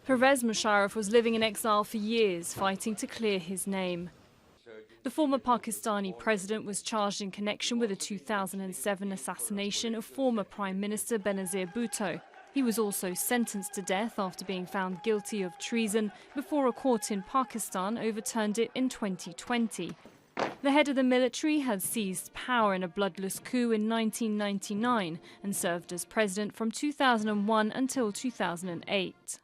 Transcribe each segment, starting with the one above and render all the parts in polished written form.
Pervez Musharraf was living in exile for years, fighting to clear his name. The former Pakistani president was charged in connection with the 2007 assassination of former Prime Minister Benazir Bhutto. He was also sentenced to death after being found guilty of treason before a court in Pakistan overturned it in 2020. The head of the military had seized power in a bloodless coup in 1999 and served as president from 2001 until 2008.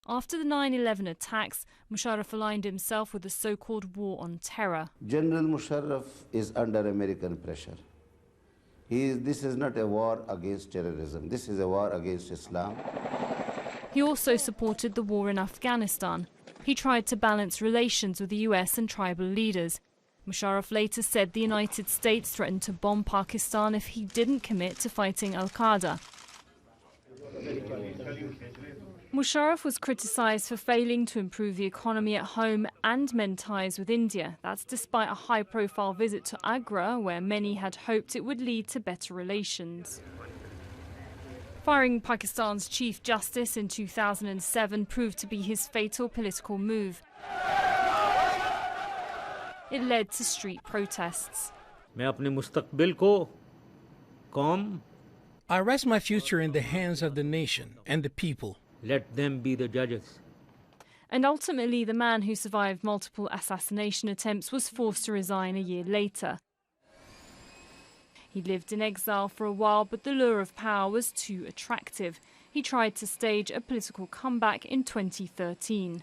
After the 9/11 attacks, Musharraf aligned himself with the so-called war on terror. General Musharraf is under American pressure. This is not a war against terrorism. This is a war against Islam. He also supported the war in Afghanistan. He tried to balance relations with the US and tribal leaders. Musharraf later said the United States threatened to bomb Pakistan if he didn't commit to fighting Al-Qaeda. Musharraf was criticised for failing to improve the economy at home and mend ties with India. That's despite a high-profile visit to Agra, where many had hoped it would lead to better relations. Firing Pakistan's Chief Justice in 2007 proved to be his fatal political move. It led to street protests. I rest my future in the hands of the nation and the people. Let them be the judges. And ultimately, the man who survived multiple assassination attempts was forced to resign a year later. He lived in exile for a while, but the lure of power was too attractive. He tried to stage a political comeback in 2013.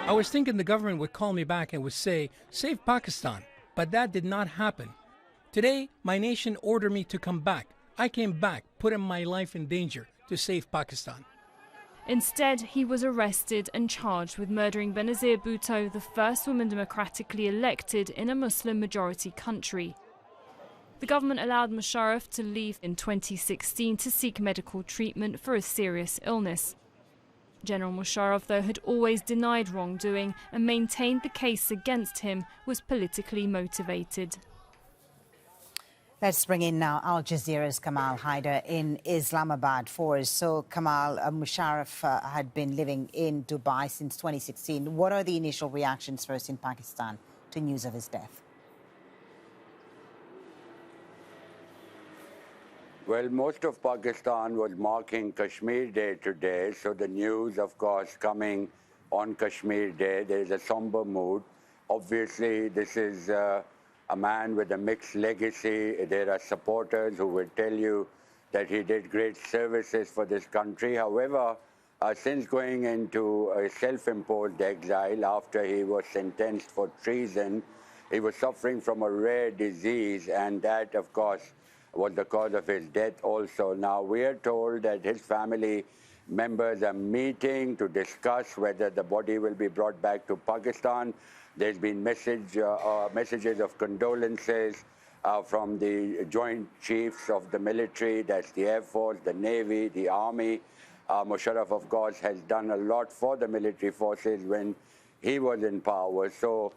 I was thinking the government would call me back and would say, "Save Pakistan," but that did not happen. Today, my nation ordered me to come back. I came back, putting my life in danger to save Pakistan. Instead, he was arrested and charged with murdering Benazir Bhutto, the first woman democratically elected in a Muslim-majority country. The government allowed Musharraf to leave in 2016 to seek medical treatment for a serious illness. General Musharraf, though, had always denied wrongdoing and maintained the case against him was politically motivated. Let's bring in now Al Jazeera's Kamal Haider in Islamabad for us. So, Kamal, Musharraf had been living in Dubai since 2016. What are the initial reactions first in Pakistan to news of his death? Well, most of Pakistan was marking Kashmir Day today, so the news, of course, coming on Kashmir Day, there is a somber mood. Obviously, this is a man with a mixed legacy. There are supporters who will tell you that he did great services for this country. However, since going into a self-imposed exile after he was sentenced for treason, he was suffering from a rare disease, and that, of course, was the cause of his death also. Now, we are told that his family members are meeting to discuss whether the body will be brought back to Pakistan. There's been messages of condolences from the Joint Chiefs of the military, that's the Air Force, the Navy, the Army. Musharraf, of course, has done a lot for the military forces when he was in power. So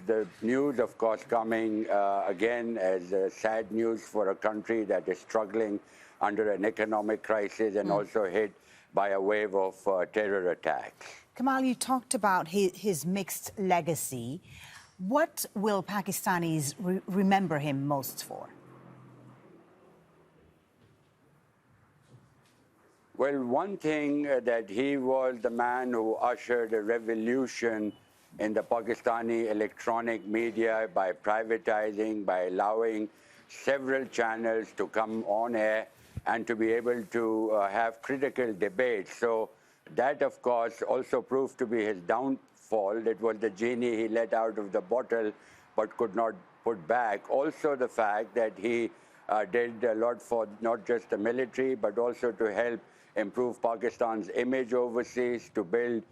the news, of course, coming again as sad news for a country that is struggling under an economic crisis and also hit by a wave of terror attacks. Kamal, you talked about his mixed legacy. What will Pakistanis remember him most for? Well, one thing that he was the man who ushered a revolution in the Pakistani electronic media by privatizing, by allowing several channels to come on air and to be able to have critical debates. So that, of course, also proved to be his downfall. It was the genie he let out of the bottle but could not put back. Also the fact that he did a lot for not just the military but also to help improve Pakistan's image overseas, to build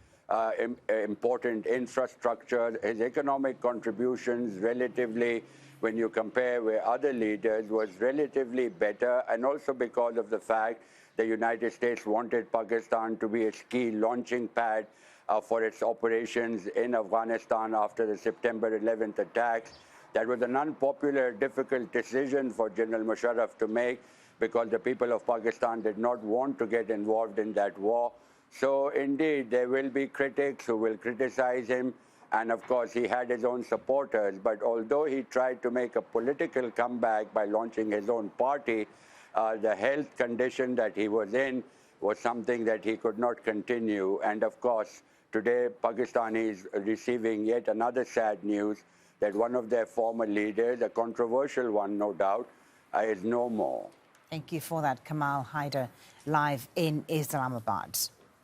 important infrastructure. His economic contributions relatively, when you compare with other leaders, was relatively better, and also because of the fact the United States wanted Pakistan to be a key launching pad for its operations in Afghanistan after the September 11th attacks. That was an unpopular, difficult decision for General Musharraf to make, because the people of Pakistan did not want to get involved in that war. So indeed, there will be critics who will criticize him. And of course, he had his own supporters. But although he tried to make a political comeback by launching his own party, the health condition that he was in was something that he could not continue. And of course, today, Pakistan is receiving yet another sad news that one of their former leaders, a controversial one, no doubt, is no more. Thank you for that, Kamal Haider, live in Islamabad.